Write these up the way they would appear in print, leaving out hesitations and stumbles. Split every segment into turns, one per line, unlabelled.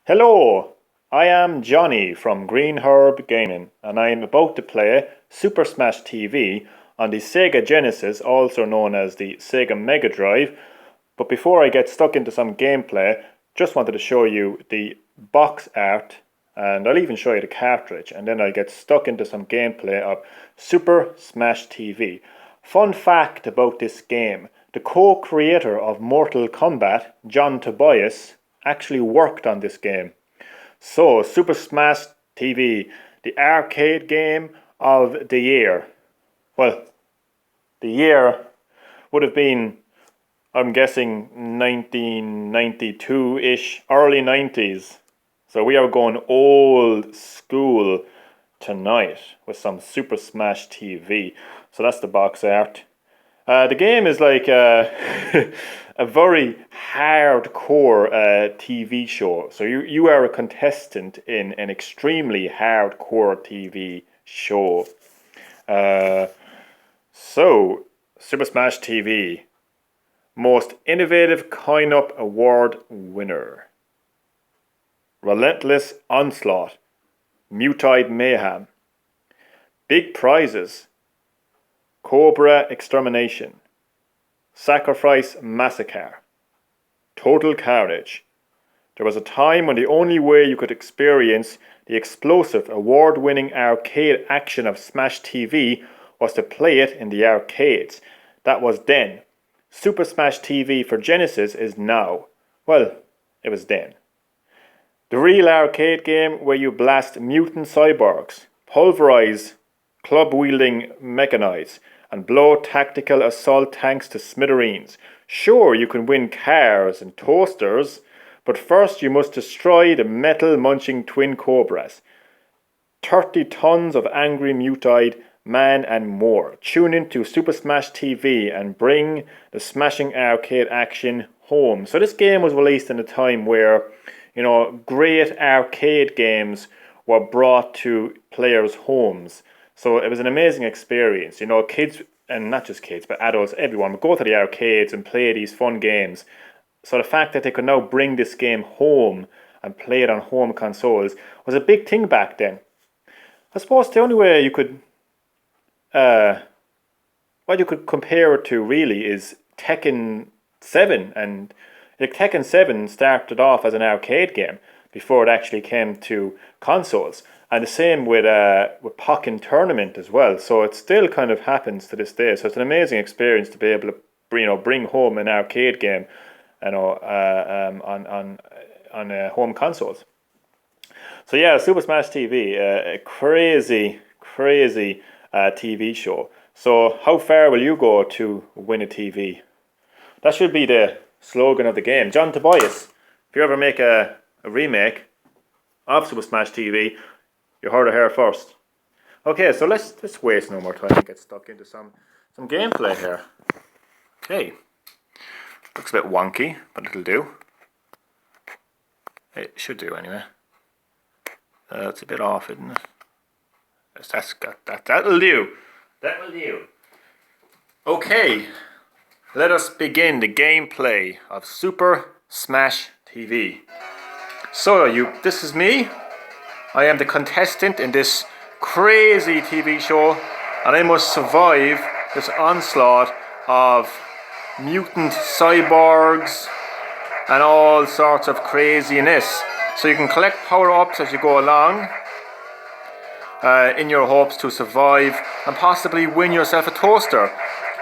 Hello, I am Johnny from Green Herb Gaming, and I am about to play Super Smash TV on the Sega Genesis, also known as the Sega Mega Drive. But before I get stuck into some gameplay, just wanted to show you the box art, and I'll even show you the cartridge, and then I'll get stuck into some gameplay of Super Smash TV. Fun fact about this game: the co-creator of Mortal Kombat, John Tobias, actually worked on this game. So, Super Smash TV, the arcade game of the year. Well, the year would have been, I'm guessing, 1992-ish, early 90s. So we are going old school tonight with some Super Smash TV. So that's the box art. The game is like a very hardcore TV show. So you are a contestant in an extremely hardcore TV show. So, Super Smash TV, most innovative coin-op award winner. Relentless onslaught, Mutoid mayhem, big prizes, Cobra extermination, sacrifice massacre, total carnage. There was a time when the only way you could experience the explosive, award-winning arcade action of Smash TV was to play it in the arcades. That was then. Super Smash TV for Genesis is now. Well, it was then. The real arcade game where you blast mutant cyborgs, pulverize club-wielding mechanites, and blow tactical assault tanks to smithereens. Sure, you can win cars and toasters, but first you must destroy the metal-munching twin cobras. 30 tons of angry mutoid man and more. Tune into Super Smash TV and bring the smashing arcade action home. So this game was released in a time where, great arcade games were brought to players' homes. So it was an amazing experience. Kids, and not just kids, but adults, everyone would go to the arcades and play these fun games. So the fact that they could now bring this game home and play it on home consoles was a big thing back then. I suppose the only way you could, what you could compare it to really is Tekken 7. And Tekken 7 started off as an arcade game before it actually came to consoles. And the same with Pokken Tournament as well. So it still kind of happens to this day. So it's an amazing experience to be able to bring home an arcade game, on home consoles. So yeah, Super Smash TV, a crazy TV show. So how far will you go to win a TV? That should be the slogan of the game. John Tobias, if you ever make a remake of Super Smash TV, you heard it here first. Okay, so let's waste no more time and get stuck into some gameplay here. Okay. Looks a bit wonky, but it'll do. It should do anyway. It's a bit off, isn't it? That'll do. That will do. Okay. Let us begin the gameplay of Super Smash TV. So this is me. I am the contestant in this crazy TV show, and I must survive this onslaught of mutant cyborgs and all sorts of craziness. So you can collect power-ups as you go along in your hopes to survive and possibly win yourself a toaster.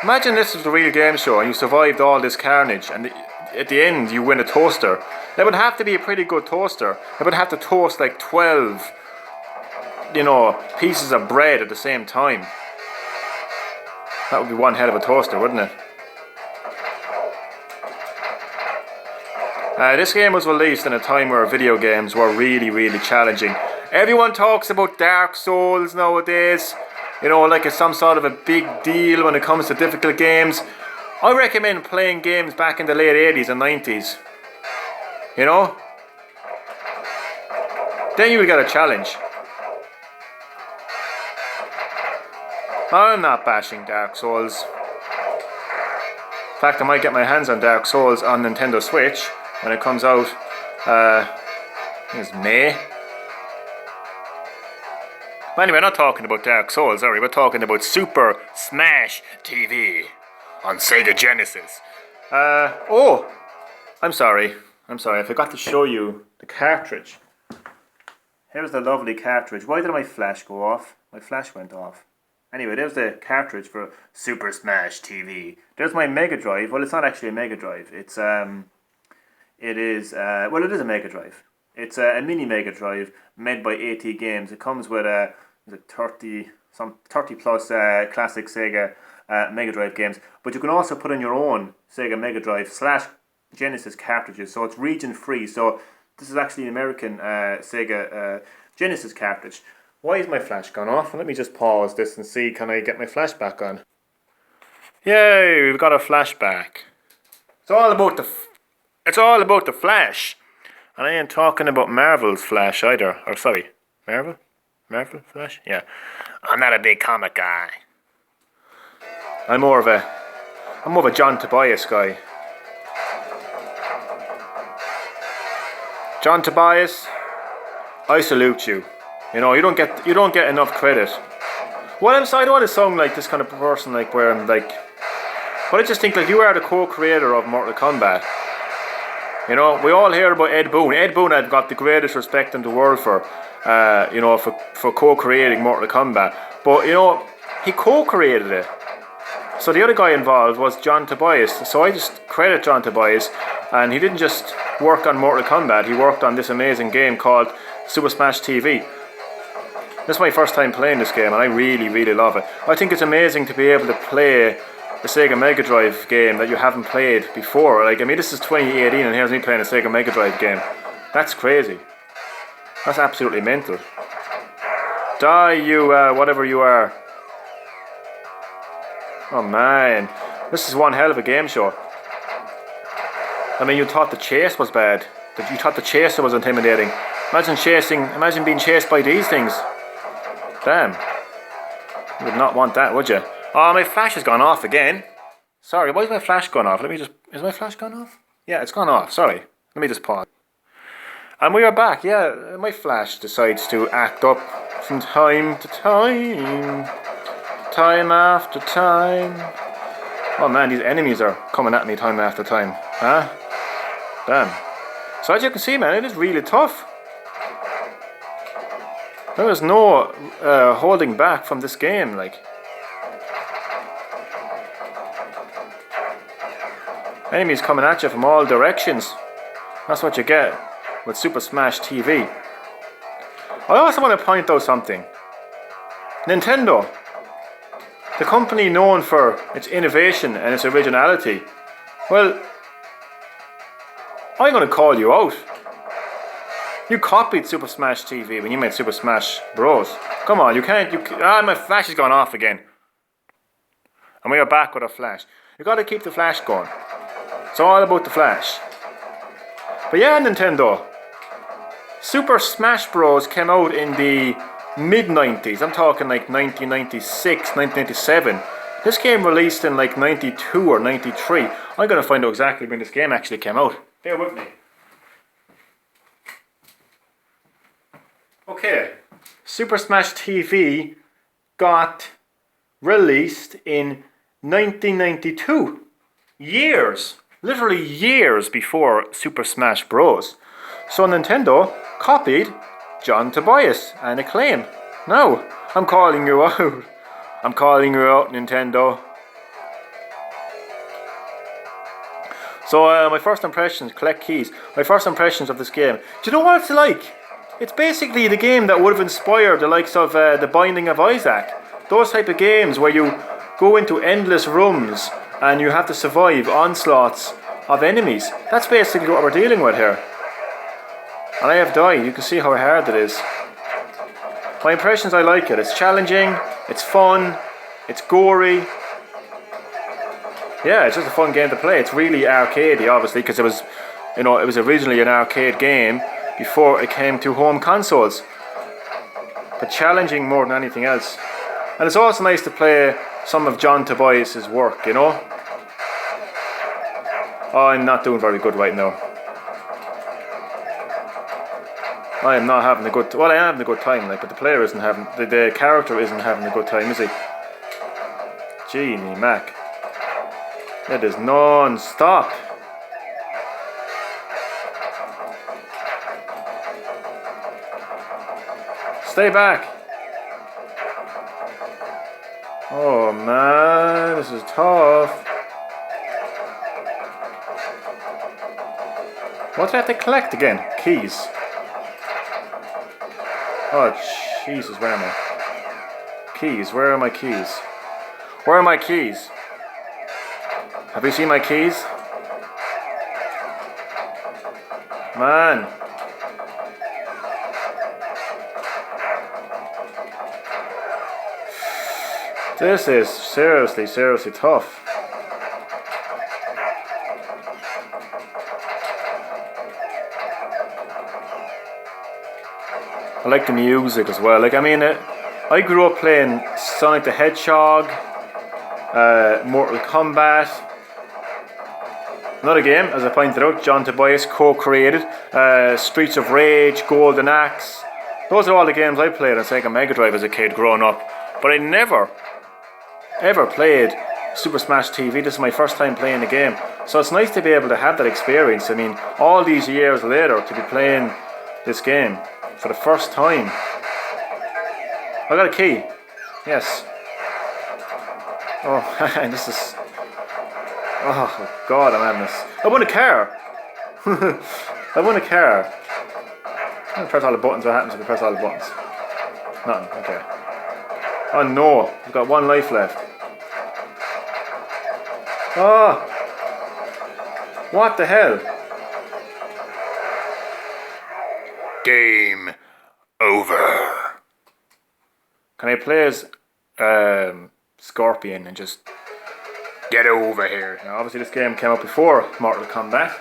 Imagine this is the real game show and you survived all this carnage, and at the end you win a toaster. It would have to be a pretty good toaster. It would have to toast like 12, pieces of bread at the same time. That would be one hell of a toaster, wouldn't it? This game was released in a time where video games were really challenging. Everyone talks about Dark Souls nowadays, like it's some sort of a big deal when it comes to difficult games. I recommend playing games back in the late 80s and 90s. Then you will get a challenge. I'm not bashing Dark Souls. In fact, I might get my hands on Dark Souls on Nintendo Switch when it comes out There's May. But anyway, we're not talking about Dark Souls, are we? We're talking about Super Smash TV on Sega Genesis. Oh, I'm sorry, I forgot to show you the cartridge. Here's the lovely cartridge. Why did my flash go off? My flash went off. Anyway, there's the cartridge for Super Smash TV. There's my Mega Drive. Well, it's not actually a Mega Drive. It is a Mega Drive. It's a mini Mega Drive made by AT Games. It comes with 30 plus classic Sega Mega Drive games. But you can also put in your own Sega Mega Drive / Genesis cartridges. So it's region free. So this is actually an American Sega Genesis cartridge. Why is my flash gone off? Let me just pause this and see, can I get my flash back on? Yay, we've got a flashback. It's all about the flash. And I ain't talking about Marvel's Flash either. Or sorry, Marvel Flash? Yeah. I'm not a big comic guy. I'm more of a John Tobias guy. John Tobias, I salute you. You know, you don't get enough credit. Well, I don't want to sound like this kind of person, like where I'm like, but I just think like you are the co-creator of Mortal Kombat. You know, we all hear about Ed Boon. Ed Boon, I've got the greatest respect in the world for, for co-creating Mortal Kombat. But you know, he co-created it. So the other guy involved was John Tobias. So I just credit John Tobias, and he didn't just work on Mortal Kombat. He worked on this amazing game called Super Smash TV. This is my first time playing this game, and I really, really love it. I think it's amazing to be able to play a Sega Mega Drive game that you haven't played before. Like, I mean, this is 2018, and here's me playing a Sega Mega Drive game. That's crazy. That's absolutely mental. Die, you, whatever you are. Oh, man. This is one hell of a game show. I mean, you thought the chase was bad. You thought the chaser was intimidating. Imagine being chased by these things. Damn. You would not want that, would you? Oh, my flash has gone off again. Sorry, why is my flash gone off? Is my flash gone off? Yeah, it's gone off. Sorry. Let me just pause. And we are back. Yeah, my flash decides to act up from time to time. Time after time. Oh man, these enemies are coming at me time after time. Huh? Damn. So as you can see, man, it is really tough. There is no holding back from this game, like. Enemies coming at you from all directions. That's what you get with Super Smash TV. I also want to point out something. Nintendo, the company known for its innovation and its originality, well, I'm going to call you out. You copied Super Smash TV when you made Super Smash Bros. Come on, you can't. My flash has gone off again. And we are back with a flash. You got to keep the flash going. It's all about the flash. But yeah, Nintendo. Super Smash Bros. Came out in the mid-90s. I'm talking like 1996, 1997. This game released in like 92 or 93. I'm going to find out exactly when this game actually came out. Bear with me. Okay, Super Smash TV got released in 1992. Literally years before Super Smash Bros. So Nintendo copied John Tobias and Acclaim. No, I'm calling you out. I'm calling you out, Nintendo. So my first impressions, collect keys. My first impressions of this game. Do you know what it's like? It's basically the game that would have inspired the likes of The Binding of Isaac. Those type of games where you go into endless rooms and you have to survive onslaughts of enemies. That's basically what we're dealing with here. And I have died. You can see how hard it is. My impressions, I like it. It's challenging, it's fun, it's gory. Yeah, it's just a fun game to play. It's really arcadey, obviously, because it was originally an arcade game before it came to home consoles. But challenging more than anything else. And it's also nice to play some of John Tobias' work, you know. Oh, I'm not doing very good right now. I am not having a good. Well, I am having a good time, like, but the player isn't having. The character isn't having a good time, is he? Genie Mac. It is non-stop. Stay back. Oh man, this is tough. What do I have to collect again? Keys. Oh Jesus, where am I? Keys, where are my keys? Where are my keys? Have you seen my keys? Man. This is seriously tough. I like the music as well. Like, I mean, I grew up playing Sonic the Hedgehog, Mortal Kombat. Another game, as I pointed out, John Tobias co-created. Streets of Rage, Golden Axe. Those are all the games I played on Sega Mega Drive as a kid growing up. But I never, ever played Super Smash TV. This is my first time playing the game. So it's nice to be able to have that experience. I mean, all these years later, to be playing this game for the first time. I got a key. Yes. Oh, and this is... Oh, God, I'm having this. I won a car. I won a car. I'm going to press all the buttons. What happens if I press all the buttons? Nothing. Okay. Oh, no. I've got one life left. Oh. What the hell? Game over. Can I play as Scorpion and just get over here? Now, obviously this game came out before Mortal Kombat.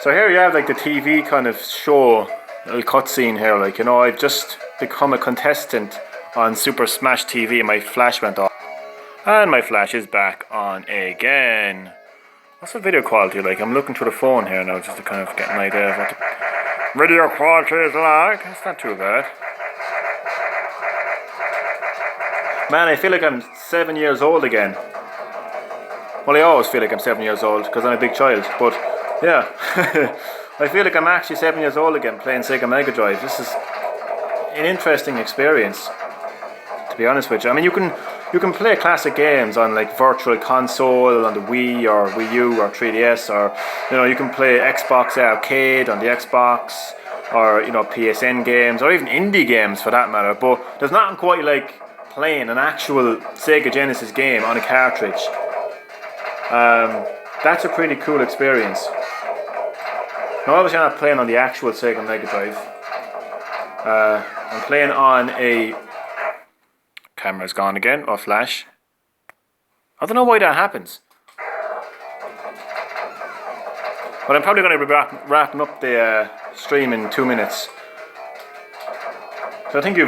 So here you have like the TV kind of show, little cutscene here, like, you know, I've just become a contestant on Super Smash TV and my flash went off. And my flash is back on again. What's the video quality like? I'm looking through the phone here now just to kind of get an idea of what the video quality is like. It's not too bad. Man, I feel like I'm 7 years old again. Well, I always feel like I'm 7 years old because I'm a big child. But yeah, I feel like I'm actually 7 years old again playing Sega Mega Drive. This is an interesting experience, to be honest with you. I mean, you can play classic games on like Virtual Console on the Wii or Wii U or 3DS, or you know, you can play Xbox Arcade on the Xbox, or you know, PSN games, or even indie games for that matter. But there's nothing quite like playing an actual Sega Genesis game on a cartridge. That's a pretty cool experience. Now obviously I'm not playing on the actual Sega Mega Drive. I'm playing on a... Camera's gone again, or flash. I don't know why that happens. But I'm probably going to be wrapping up the stream in 2 minutes. So I think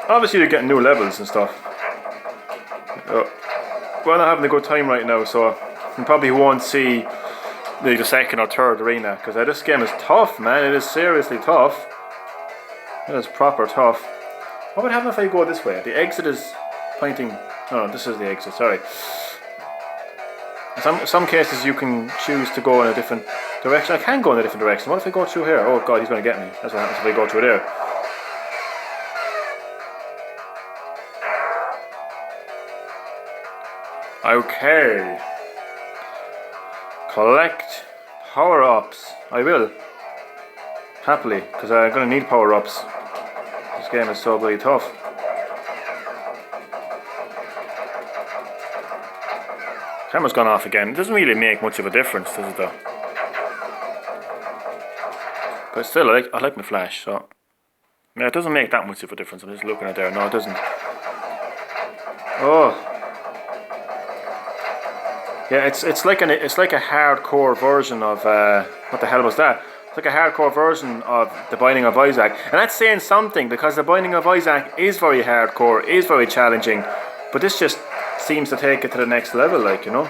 obviously you're getting new levels and stuff. Well, I'm not having a good time right now, so you probably won't see the second or third arena, because this game is tough, man. It is seriously tough. It is proper tough. What would happen if I go this way? The exit is pointing... No, this is the exit, sorry. In some cases you can choose to go in a different direction. I can go in a different direction. What if I go through here? Oh God, he's going to get me. That's what happens if I go through there. Okay. Collect power-ups. I will. Happily, because I'm going to need power-ups. This game is so bloody tough. Camera's gone off again. It doesn't really make much of a difference, does it though? But still, I like my flash, so... Yeah, it doesn't make that much of a difference. I'm just looking at there. No, it doesn't. Oh. Yeah, it's like a hardcore version of what the hell was that? It's like a hardcore version of The Binding of Isaac, and that's saying something, because The Binding of Isaac is very hardcore, is very challenging, but this just seems to take it to the next level, like, you know.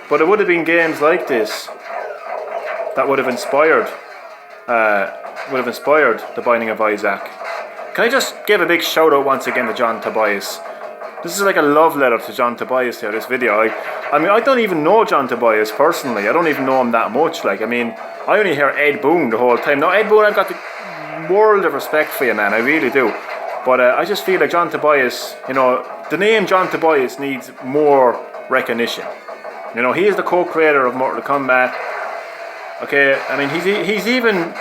But it would have been games like this that would have inspired the Binding of Isaac. Can I just give a big shout out once again to John Tobias? This is like a love letter to John Tobias here, this video. I mean, I don't even know John Tobias personally. I don't even know him that much. Like, I mean, I only hear Ed Boon the whole time. Now, Ed Boon, I've got the world of respect for you, man. I really do. But I just feel like John Tobias, you know, the name John Tobias needs more recognition. You know, he is the co-creator of Mortal Kombat. Okay, I mean, he's even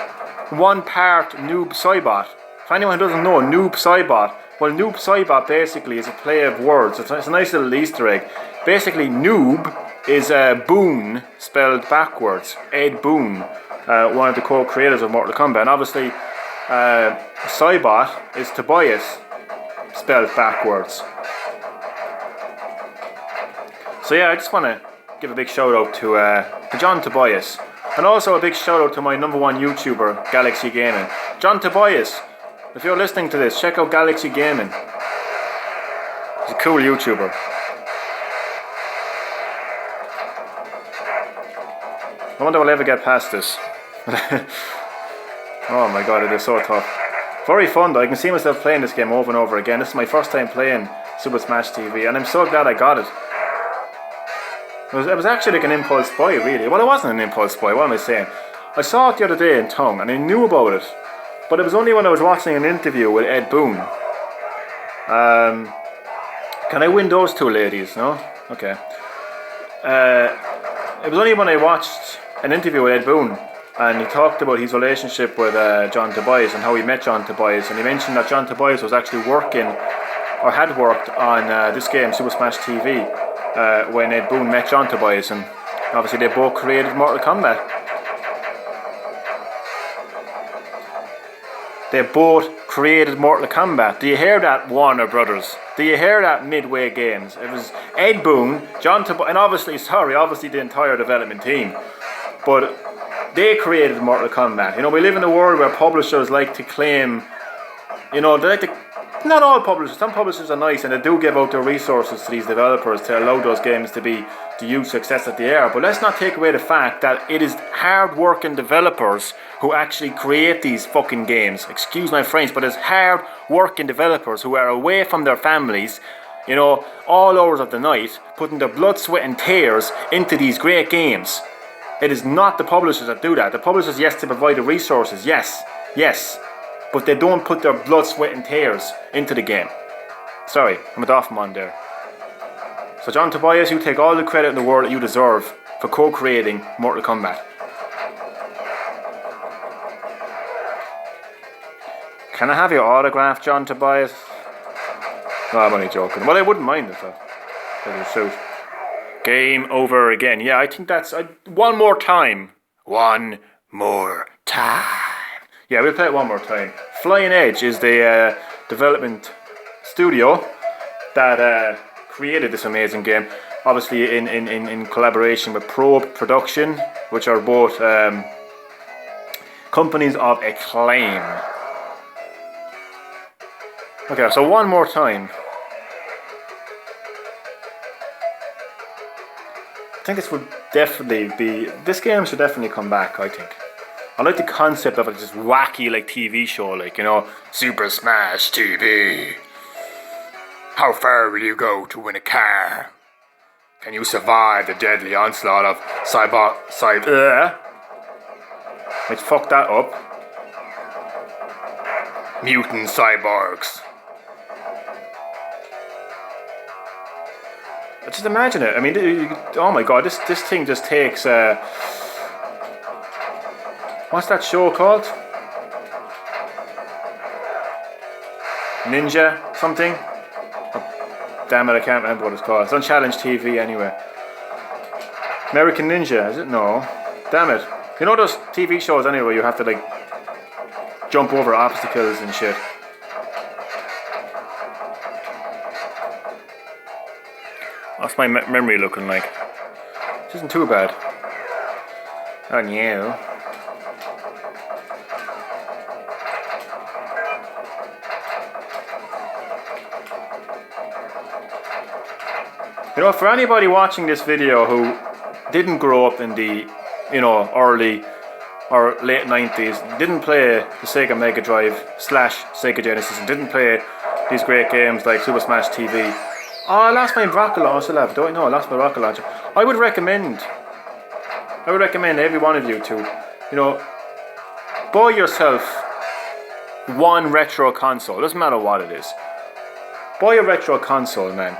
one part Noob Saibot. For anyone who doesn't know, Noob Saibot. Well, Noob Saibot basically is a play of words. It's a nice little Easter egg. Basically, Noob is Boon spelled backwards. Ed Boon, one of the co-creators of Mortal Kombat. And obviously, Saibot is Tobias spelled backwards. So yeah, I just want to give a big shout out to John Tobias. And also a big shout out to my #1 YouTuber, Galaxy Gaming. John Tobias, if you're listening to this, check out Galaxy Gaming. He's a cool YouTuber. I wonder if I'll ever get past this. Oh my god, it is so tough. Very fun though, I can see myself playing this game over and over again. This is my first time playing Super Smash TV, and I'm so glad I got it. It was actually like an impulse buy, really. Well, it wasn't an impulse buy, what am I saying? I saw it the other day in Tongue, and I knew about it. But it was only when I was watching an interview with Ed Boon. Can I win those two ladies? No? Okay. It was only when I watched an interview with Ed Boon, and he talked about his relationship with John Tobias and how he met John Tobias, and he mentioned that John Tobias was actually working, or had worked on this game, Super Smash TV, when Ed Boon met John Tobias, and obviously they both created Mortal Kombat. They both created Mortal Kombat. Do you hear that, Warner Brothers? Do you hear that, Midway Games? It was Ed Boon, John Tobias, and obviously the entire development team. But they created Mortal Kombat. You know, we live in a world where publishers like to claim, you know, they like to, not all publishers, some publishers are nice and they do give out their resources to these developers to allow those games to be the huge success that they are. But let's not take away the fact that it is hard-working developers who actually create these fucking games. Excuse my French, but it's hard-working developers who are away from their families, you know, all hours of the night, putting their blood, sweat and tears into these great games. It is not the publishers that do that. The publishers, yes, to provide the resources, yes, but they don't put their blood, sweat and tears into the game. Sorry, I'm a Doffman there. So John Tobias, you take all the credit in the world that you deserve for co-creating Mortal Kombat. Can I have your autograph, John Tobias? No, I'm only joking. Well, I wouldn't mind it though. It'll suit. Game over again. Yeah, I think that's one more time. One more time. Yeah, we'll play it one more time. Flying Edge is the development studio that created this amazing game. Obviously in collaboration with Probe Production, which are both companies of acclaim. Okay, so one more time. I think this game should definitely come back, I think. I like the concept of it, just wacky like TV show, like, you know, Super Smash TV. How far will you go to win a car? Can you survive the deadly onslaught of Let's fuck that up. Mutant cyborgs. Just imagine it. I mean, oh my god, this thing just takes. What's that show called? Ninja something? Oh, damn it, I can't remember what it's called. It's on Challenge TV anyway. American Ninja, is it? No. Damn it. You know those TV shows anyway, you have to like jump over obstacles and shit. What's my memory looking like? This isn't too bad. Oh no. You know, for anybody watching this video who didn't grow up in the, you know, early or late 90s, didn't play the Sega Mega Drive / Sega Genesis, and didn't play these great games like Super Smash TV. Oh, I lost my rocket launcher. I still have it. Don't I know? I lost my rocket launcher. I would recommend every one of you to, buy yourself one retro console. Doesn't matter what it is. Buy a retro console, man.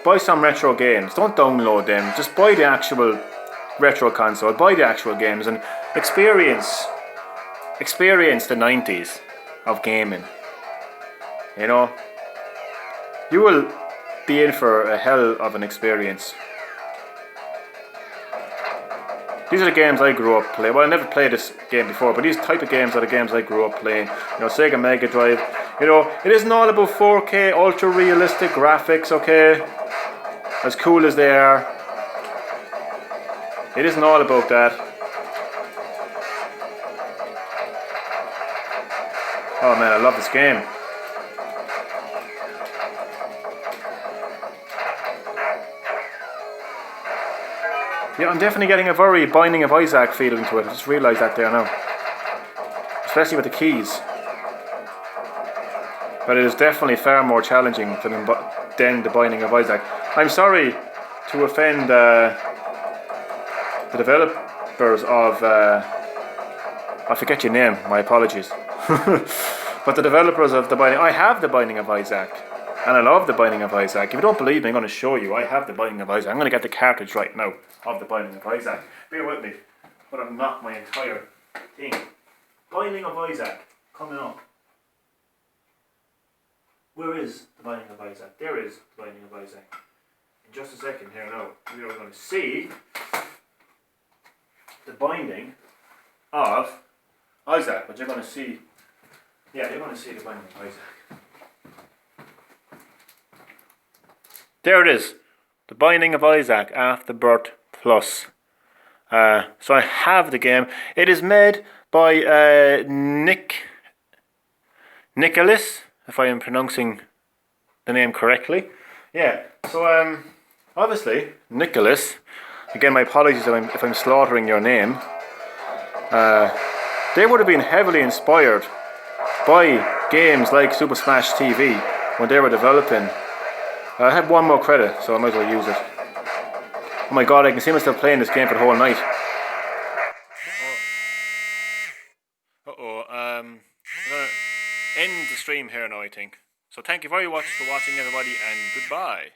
Buy some retro games. Don't download them. Just buy the actual retro console. Buy the actual games and experience the 90s of gaming. You will be in for a hell of an experience. These are the games I grew up playing. Well, I never played this game before, but these type of games are the games I grew up playing. Sega Mega Drive. It isn't all about 4K, ultra realistic graphics, okay? As cool as they are. It isn't all about that. Oh man, I love this game. Yeah, I'm definitely getting a very Binding of Isaac feeling to it. I just realised that there now. Especially with the keys. But it is definitely far more challenging than the Binding of Isaac. I'm sorry to offend the developers of... I forget your name, my apologies. But the developers of the Binding... I have the Binding of Isaac. And I love the Binding of Isaac. If you don't believe me, I'm going to show you. I have the Binding of Isaac. I'm going to get the cartridge right now of the Binding of Isaac. Bear with me. I'm going to knock my entire thing. Binding of Isaac. Coming up. Where is the Binding of Isaac? There is the Binding of Isaac. In just a second here now, we are going to see the Binding of Isaac. But you're going to see... Yeah, you're going to see the Binding of Isaac. There it is, The Binding of Isaac Afterbirth Plus. So I have the game. It is made by Nicholas, if I am pronouncing the name correctly. Yeah, so obviously, Nicholas, again my apologies if I'm slaughtering your name, they would have been heavily inspired by games like Super Smash TV when they were developing. I have one more credit, so I might as well use it. Oh my god, I can see myself playing this game for the whole night. I'm gonna end the stream here now, I think. So thank you very much for watching, everybody, and goodbye.